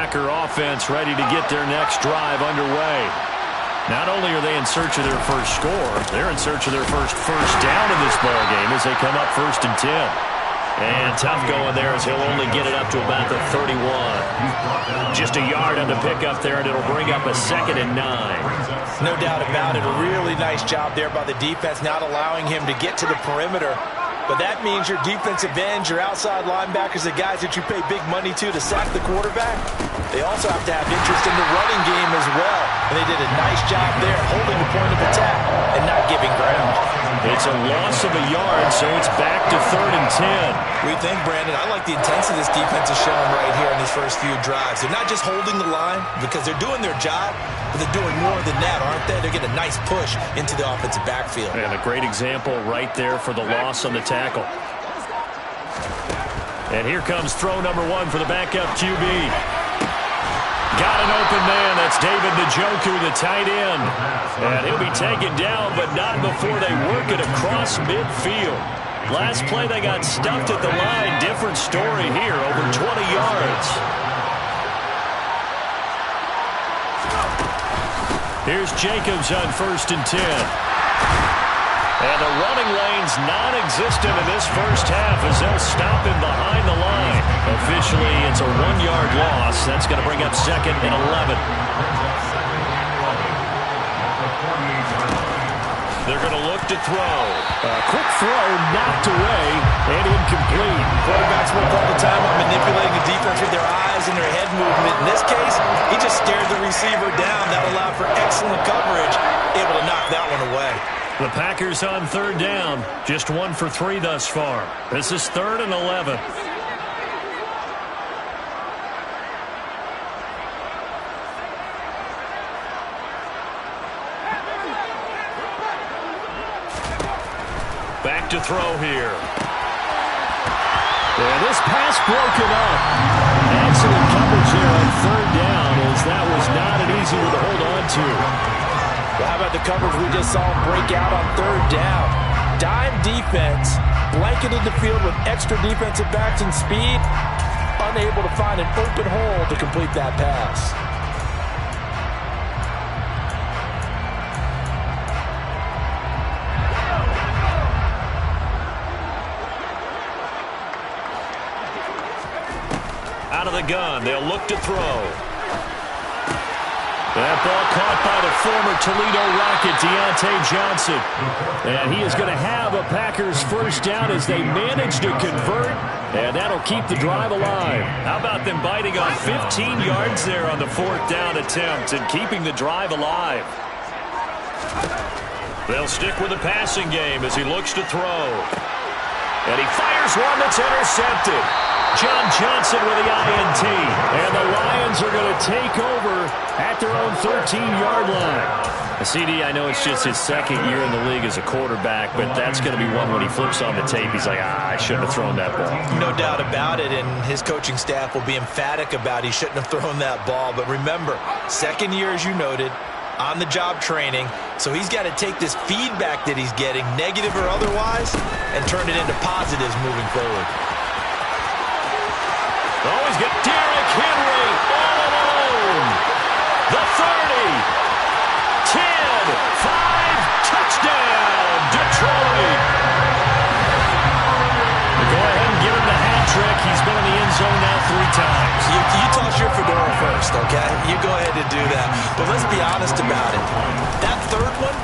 Packer offense ready to get their next drive underway. Not only are they in search of their first score, they're in search of their first down in this ball game as they come up 1st and 10. And tough going there as he'll only get it up to about the 31. Just a yard on the pickup there, and it'll bring up a 2nd and 9. No doubt about it. A really nice job there by the defense, not allowing him to get to the perimeter. But that means your defensive ends, your outside linebackers, the guys that you pay big money to sack the quarterback, they also have to have interest in the running game as well. And they did a nice job there holding the point of attack and not giving ground. It's a loss of a yard, so it's back to 3rd and 10. We think, Brandon, I like the intensity this defense is showing right here in these first few drives. They're not just holding the line because they're doing their job, but they're doing more than that, aren't they? They're getting a nice push into the offensive backfield. And a great example right there for the loss on the tackle. And here comes throw number 1 for the backup QB. Got an open man. That's David Njoku, the tight end. And he'll be taken down, but not before they work it across midfield. Last play, they got stuffed at the line. Different story here, over 20 yards. Here's Jacobs on 1st and 10. And the running lane's non-existent in this first half as they'll stop him behind the line. Officially, it's a 1-yard loss. That's going to bring up 2nd and 11. They're going to look to throw. A quick throw knocked away and incomplete. Quarterbacks work all the time on manipulating the defense with their eyes and their head movement. In this case, he just stared the receiver down. That allowed for excellent coverage, able to knock that one away. The Packers on 3rd down. Just 1 for 3 thus far. This is 3rd and 11. Back to throw here. And this pass broken up. Excellent coverage here on 3rd down as that was not an easy one to hold on to. Well, how about the coverage we just saw him break out on 3rd down? Dime defense, blanketed the field with extra defensive backs and speed, unable to find an open hole to complete that pass. Out of the gun, they'll look to throw. That ball caught by the former Toledo Rocket, Deontay Johnson. And he is going to have a Packers first down as they manage to convert. And that'll keep the drive alive. How about them biting off 15 yards there on the 4th down attempt and keeping the drive alive? They'll stick with the passing game as he looks to throw. And he fires one that's intercepted. John Johnson with the INT. And the Lions are going to take over at their own 13-yard line. CD, I know it's just his 2nd year in the league as a quarterback, but that's going to be one when he flips on the tape. He's like, I shouldn't have thrown that ball. No doubt about it, and his coaching staff will be emphatic about he shouldn't have thrown that ball. But remember, 2nd year, as you noted, on-the-job training. So he's got to take this feedback that he's getting, negative or otherwise, and turn it into positives moving forward. Always get Derrick Henry all alone. The 30. 10, 5, touchdown, Detroit. Go ahead and give him the hat trick. He's been in the end zone now 3 times. You toss your fedora first, okay? You go ahead and do that. But let's be honest about it. That 3rd one,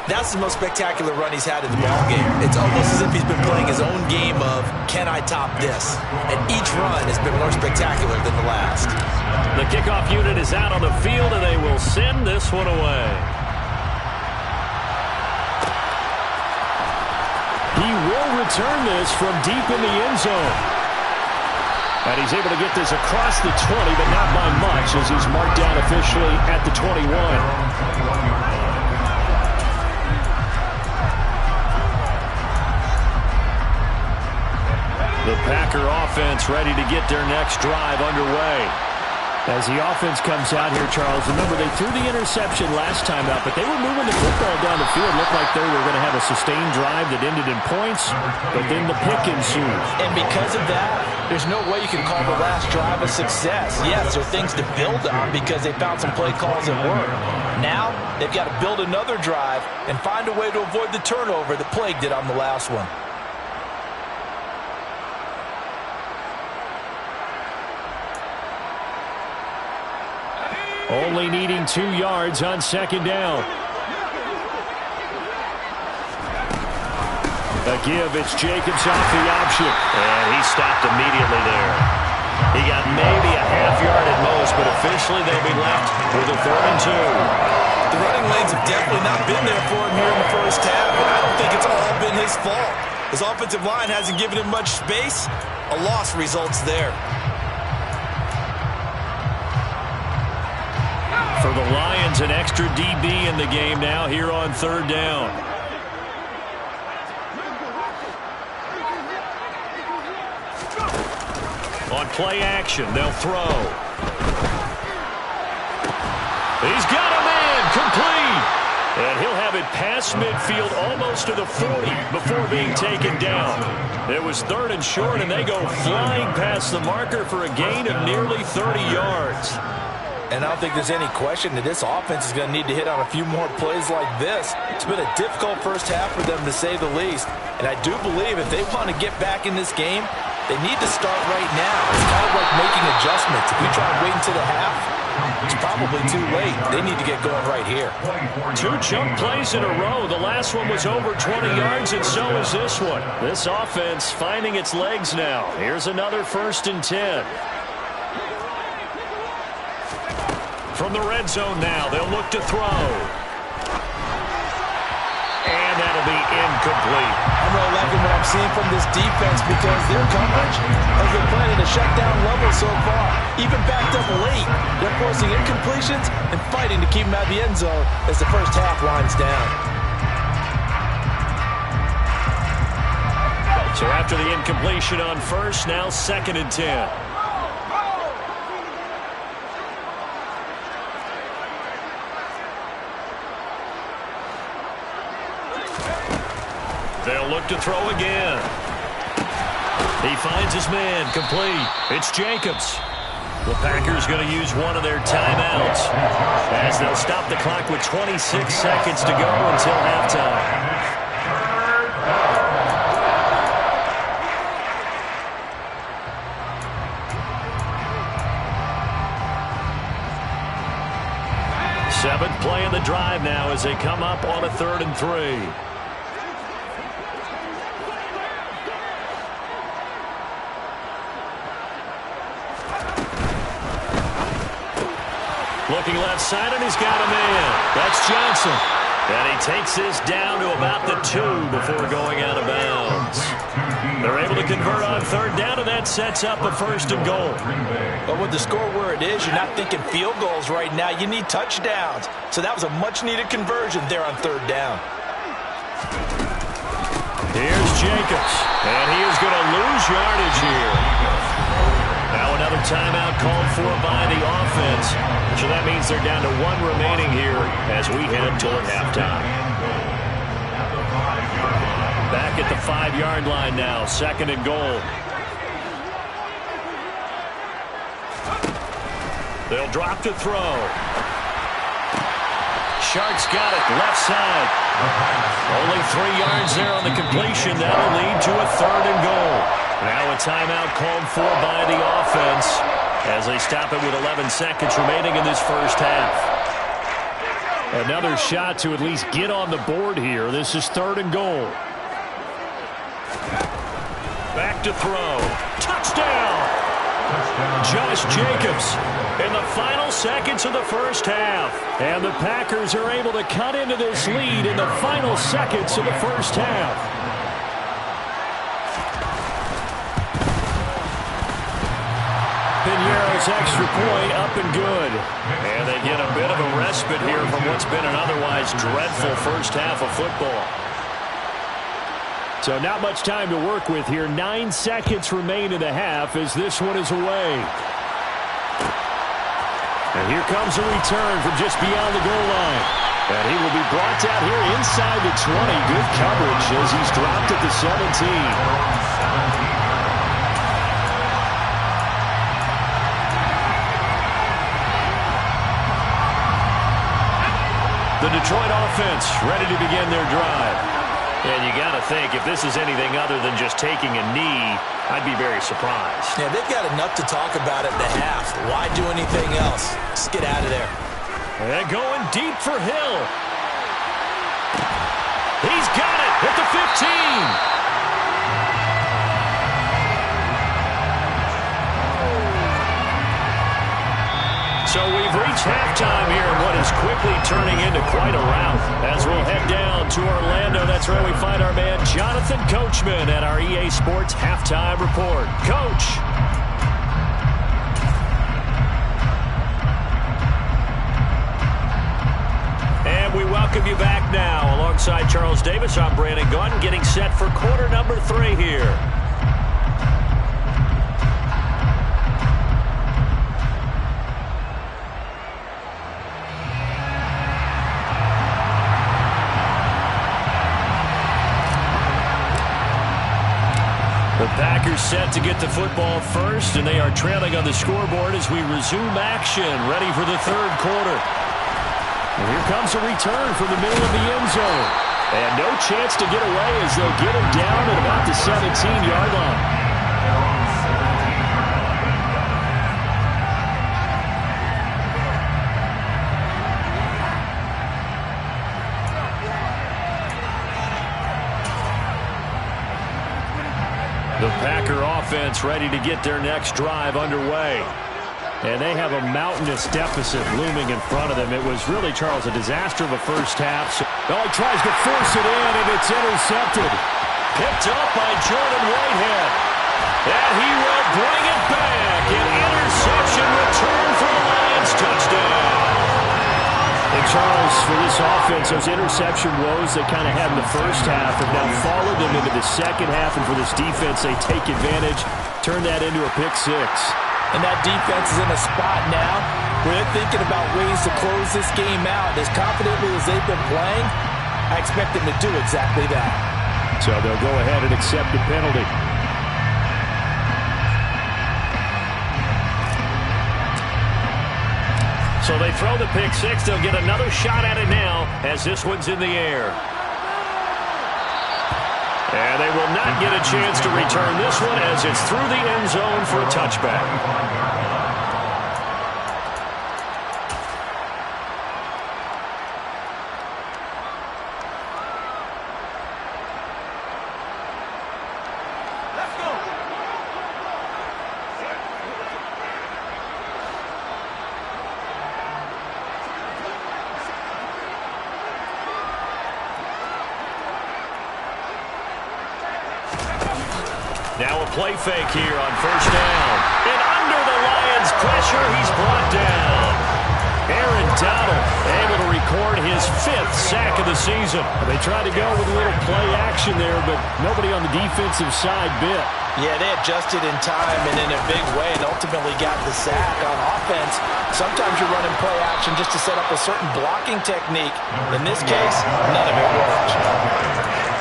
that's the most spectacular run he's had in the ballgame. It's almost as if he's been playing his own game of, can I top this? And each run has been more spectacular than the last. The kickoff unit is out on the field, and they will send this one away. He will return this from deep in the end zone. And he's able to get this across the 20, but not by much, as he's marked down officially at the 21. The Packer offense ready to get their next drive underway. As the offense comes out here, Charles, remember they threw the interception last time out, but they were moving the football down the field. Looked like they were going to have a sustained drive that ended in points, but then the pick ensued. And because of that, There's no way you can call the last drive a success. Yes, there are things to build on because they found some play calls that work. Now, they've got to build another drive and find a way to avoid the turnover that plagued it on the last one. Only needing 2 yards on second down. A give, it's Jacobs off the option. And he stopped immediately there. He got maybe a half yard at most, but officially they'll be left with a 3rd and 2. The running lanes have definitely not been there for him here in the first half, and I don't think it's all been his fault. His offensive line hasn't given him much space. A loss results there. For the Lions, an extra DB in the game now here on 3rd down. On play action, they'll throw. He's got him in, complete. And he'll have it past midfield almost to the 40 before being taken down. It was 3rd and short, and they go flying past the marker for a gain of nearly 30 yards. And I don't think there's any question that this offense is going to need to hit on a few more plays like this. It's been a difficult first half for them, to say the least. And I do believe if they want to get back in this game, they need to start right now. It's kind of like making adjustments. If we try to wait until the half, it's probably too late. They need to get going right here. 2 chunk plays in a row. The last one was over 20 yards, and so is this one. This offense finding its legs now. Here's another 1st and 10. From the red zone now, they'll look to throw. And that'll be incomplete. I'm really liking what I'm seeing from this defense because their coverage has been playing at a shutdown level so far. Even backed up late, they're forcing incompletions and fighting to keep them out of the end zone as the first half winds down. So after the incompletion on 1st, now 2nd and 10. They'll look to throw again. He finds his man, complete. It's Jacobs. The Packers going to use one of their timeouts as they'll stop the clock with 26 seconds to go until halftime. Seventh play in the drive now as they come up on a 3rd and 3. Looking left side, and he's got a man. That's Johnson. And he takes this down to about the 2 before going out of bounds. They're able to convert on 3rd down, and that sets up a 1st and goal. But with the score where it is, you're not thinking field goals right now. You need touchdowns. So that was a much-needed conversion there on 3rd down. Here's Jacobs, and he is going to lose yardage here. Now another timeout called for by the offense. So that means they're down to 1 remaining here as we head toward halftime. Back at the 5-yard line now, 2nd and goal. They'll drop to throw. Sharks got it, left side. Only 3 yards there on the completion. That'll lead to a 3rd and goal. Now a timeout called for by the offense as they stop it with 11 seconds remaining in this first half. Another shot to at least get on the board here. This is 3rd and goal. Back to throw. Touchdown! Josh Jacobs in the final seconds of the first half. And the Packers are able to cut into this lead in the final seconds of the first half. Pinheiro's extra point up and good. And they get a bit of a respite here from what's been an otherwise dreadful first half of football. So not much time to work with here. 9 seconds remain in the half as this one is away. And here comes a return from just beyond the goal line. And he will be brought down here inside the 20. Good coverage as he's dropped at the 17. The Detroit offense ready to begin their drive. And you got to think, if this is anything other than just taking a knee, I'd be very surprised. Yeah, they've got enough to talk about at the half. Why do anything else? Just get out of there. And going deep for Hill. He's got it at the 15. So we've reached halftime here in what is quickly turning into quite a rout. As we'll head down to Orlando, that's where we find our man Jonathan Coachman at our EA Sports Halftime Report. Coach. And we welcome you back now. Alongside Charles Davis, I'm Brandon Gunn, getting set for quarter number 3 here. The Packers set to get the football first, and they are trailing on the scoreboard as we resume action, ready for the third quarter. And here comes a return from the middle of the end zone. And no chance to get away as they'll get him down at about the 17-yard line. The Packer offense ready to get their next drive underway. And they have a mountainous deficit looming in front of them. It was really, Charles, a disaster of a first half. So, he tries to force it in, and it's intercepted. Picked up by Jordan Whitehead. And he will bring it back. An interception return for the Lions. Touchdown. And Charles, for this offense, those interception woes they kind of had in the first half have now followed them into the second half. And for this defense, they take advantage, turn that into a pick 6. And that defense is in a spot now where they're thinking about ways to close this game out. As confidently as they've been playing, I expect them to do exactly that. So they'll go ahead and accept the penalty. So they throw the pick 6. They'll get another shot at it now as this one's in the air. And they will not get a chance to return this one as it's through the end zone for a touchback. Now a play fake here on first down. And under the Lions' pressure, he's brought down. Aaron Donald able to record his 5th sack of the season. They tried to go with a little play action there, but nobody on the defensive side bit. Yeah, they adjusted in time and in a big way and ultimately got the sack. On offense, sometimes you're running play action just to set up a certain blocking technique. In this case, none of it worked.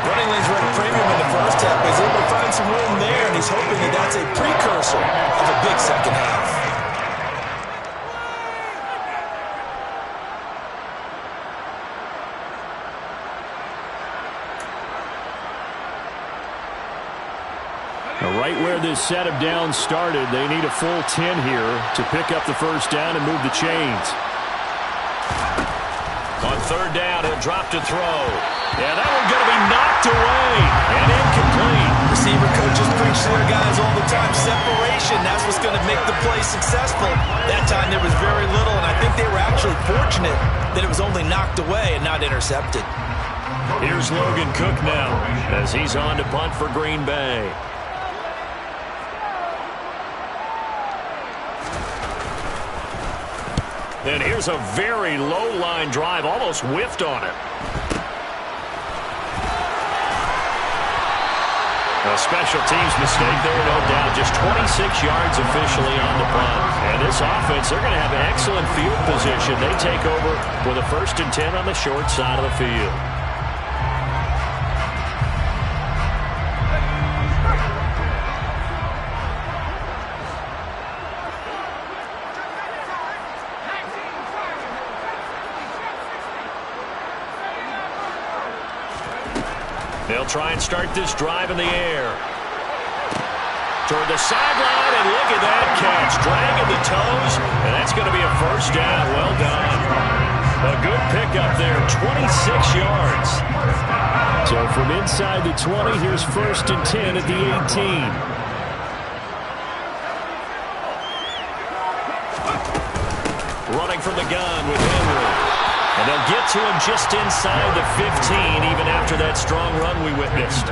Running lanes were at a premium in the first half, but he's able to find some room there, and he's hoping that that's a precursor of a big second half. Now, right where this set of downs started, they need a full 10 here to pick up the first down and move the chains. On third down, he'll drop to throw. Yeah, that one's going to be knocked away and incomplete. Receiver coaches preach to their guys all the time. Separation, that's what's going to make the play successful. That time there was very little, and I think they were actually fortunate that it was only knocked away and not intercepted. Here's Logan Cook now as he's on to punt for Green Bay. And here's a very low-line drive, almost whiffed on it. A special teams mistake there, no doubt. Just 26 yards officially on the punt. And this offense, they're going to have an excellent field position. They take over with a 1st and 10 on the short side of the field. They'll try and start this drive in the air. Toward the sideline, and look at that catch. Dragging the toes, and that's going to be a first down. Well done. A good pickup there, 26 yards. So from inside the 20, here's 1st and 10 at the 18. Running from the gun with Henry. And they'll get to him just inside the 15, even after that strong run we witnessed.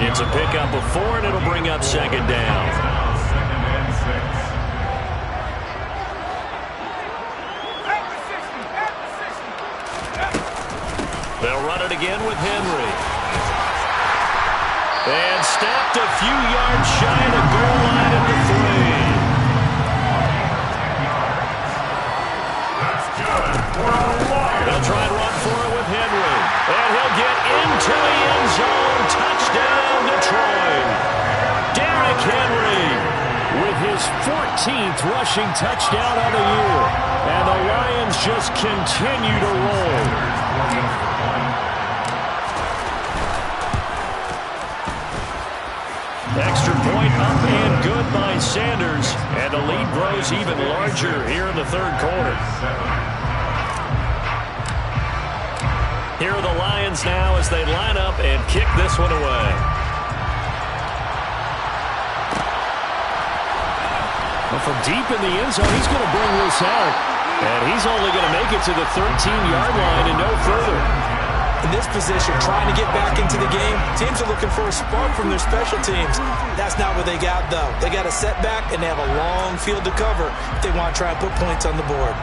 It's a pickup of 4, and it'll bring up 2nd down. They'll run it again with Henry. And stopped a few yards shy of the goal line at the 3. They'll try and run for it with Henry. And he'll get into the end zone. Touchdown, Detroit. Derrick Henry with his 14th rushing touchdown of the year. And the Lions just continue to roll. Extra point up and good by Sanders. And the lead grows even larger here in the 3rd quarter. Here are the Lions now as they line up and kick this one away. Well, from deep in the end zone, he's going to bring this out. And he's only going to make it to the 13-yard line and no further. In this position, trying to get back into the game, teams are looking for a spark from their special teams. That's not what they got, though. They got a setback, and they have a long field to cover if they want to try and put points on the board.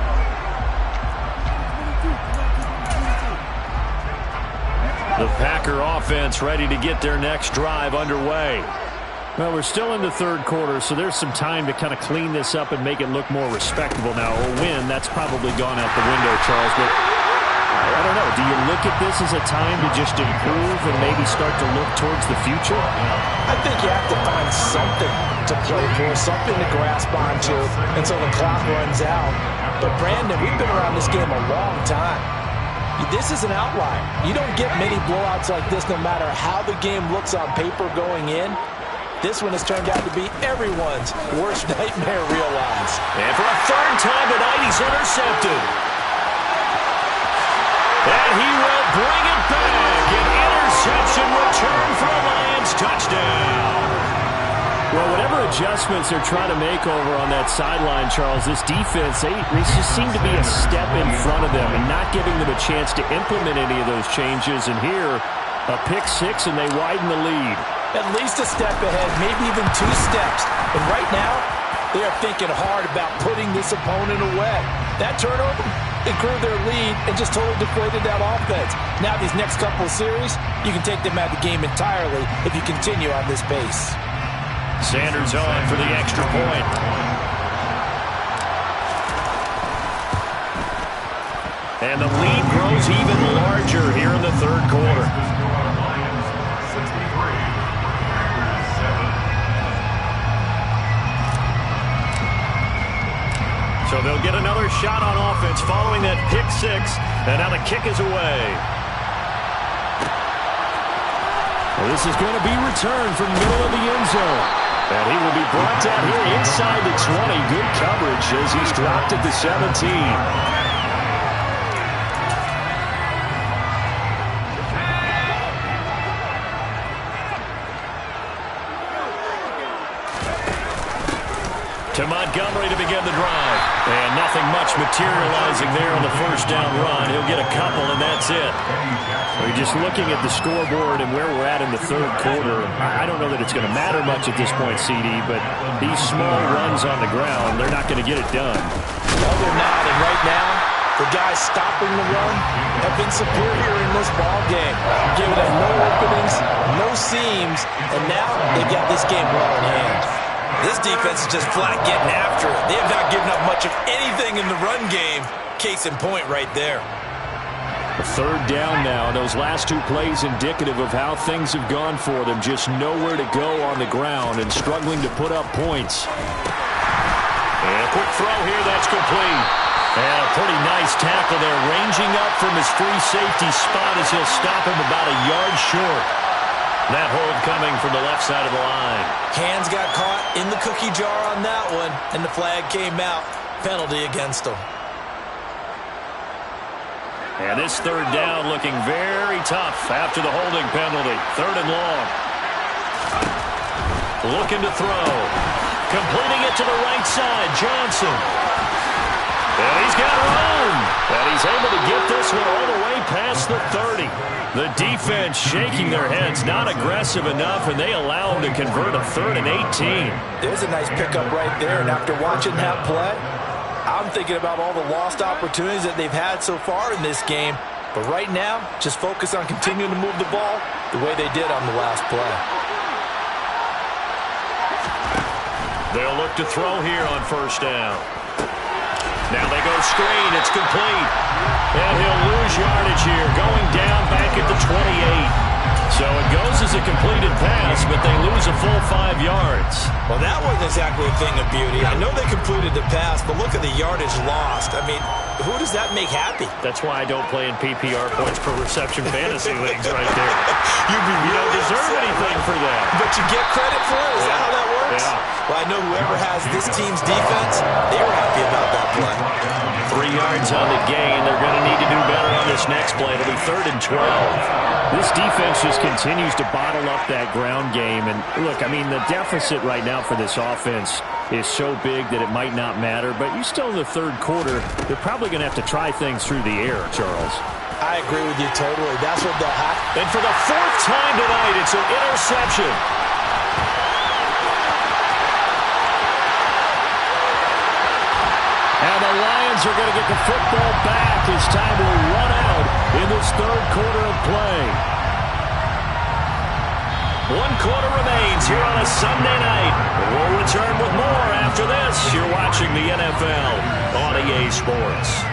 The Packer offense ready to get their next drive underway. Well, we're still in the 3rd quarter, so there's some time to kind of clean this up and make it look more respectable now. A win, that's probably gone out the window, Charles. But I don't know. Do you look at this as a time to just improve and maybe start to look towards the future? I think you have to find something to play for, something to grasp onto until the clock runs out. But, Brandon, we've been around this game a long time. This is an outlier. You don't get many blowouts like this no matter how the game looks on paper going in. This one has turned out to be everyone's worst nightmare realized. And for a 3rd time tonight, he's intercepted. And he will bring it back. An interception return for a Lions touchdown. Well, whatever adjustments they're trying to make over on that sideline, Charles, this defense, they just seem to be a step in front of them and not giving them a chance to implement any of those changes. And here, a pick 6, and they widen the lead. At least a step ahead, maybe even 2 steps. And right now, they are thinking hard about putting this opponent away. That turnover, it grew their lead and just totally depleted that offense. Now these next couple of series, you can take them out of the game entirely if you continue on this pace. Sanders on for the extra point. And the lead grows even larger here in the 3rd quarter. So they'll get another shot on offense following that pick 6. And now the kick is away. Well, this is going to be returned from the middle of the end zone. And he will be brought down here inside the 20. Good coverage as he's dropped at the 17. To Montgomery to begin the drive. And nothing much materializing there on the 1st down run. He'll get a couple, and that's it. We're just looking at the scoreboard and where we're at in the 3rd quarter. I don't know that it's going to matter much at this point, CD, but these small runs on the ground, they're not going to get it done. No, they're not. And right now, the guys stopping the run have been superior in this ball game. Giving them no openings, no seams, and now they've got this game well in hand. This defense is just flat getting after it. They have not given up much of anything in the run game. Case in point right there. 3rd down now. Those last 2 plays indicative of how things have gone for them. Just nowhere to go on the ground and struggling to put up points. And a quick throw here. That's complete. And a pretty nice tackle there, ranging up from his free safety spot as he'll stop him about a yard short. That hold coming from the left side of the line. Hands got caught in the cookie jar on that one, and the flag came out. Penalty against him. And this third down looking very tough after the holding penalty. Third and long. Looking to throw. Completing it to the right side. Johnson. And he's got room. And he's able to get this one all the way past the 30. The defense shaking their heads, not aggressive enough, and they allow him to convert a 3rd and 18. There's a nice pickup right there, and after watching that play, I'm thinking about all the lost opportunities that they've had so far in this game. But right now, just focus on continuing to move the ball the way they did on the last play. They'll look to throw here on first down. Now they go screen. It's complete. And he'll lose yardage here, going down back at the 28. So it goes as a completed pass, but they lose a full 5 yards. Well, that wasn't exactly a thing of beauty. I know they completed the pass, but look at the yardage lost. I mean, who does that make happy? That's why I don't play in PPR points per reception fantasy leagues right there. You don't deserve anything for that. But you get credit for it? Is that how that works? Yeah. Well, I know whoever has this team's defense, they were happy about that play. 3 yards on the gain. They're going to need to do better on this next play. It'll be 3rd and 12. This defense just continues to bottle up that ground game. And look, I mean, the deficit right now for this offense is so big that it might not matter. But you still in the third quarter, they're probably going to have to try things through the air, Charles. I agree with you totally. That's what they'll have. And for the 4th time tonight, it's an interception. And the Lions are going to get the football back as time will run out in this third quarter of play. 1 quarter remains here on a Sunday night. We'll return with more after this. You're watching the NFL on EA Sports.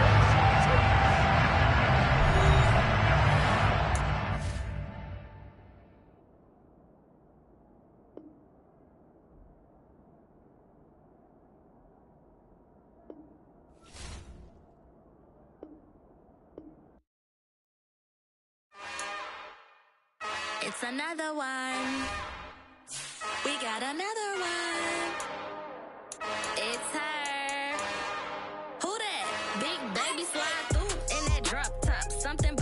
It's another one. We got another one. It's her. Who that? Big baby slide through in that drop top. Something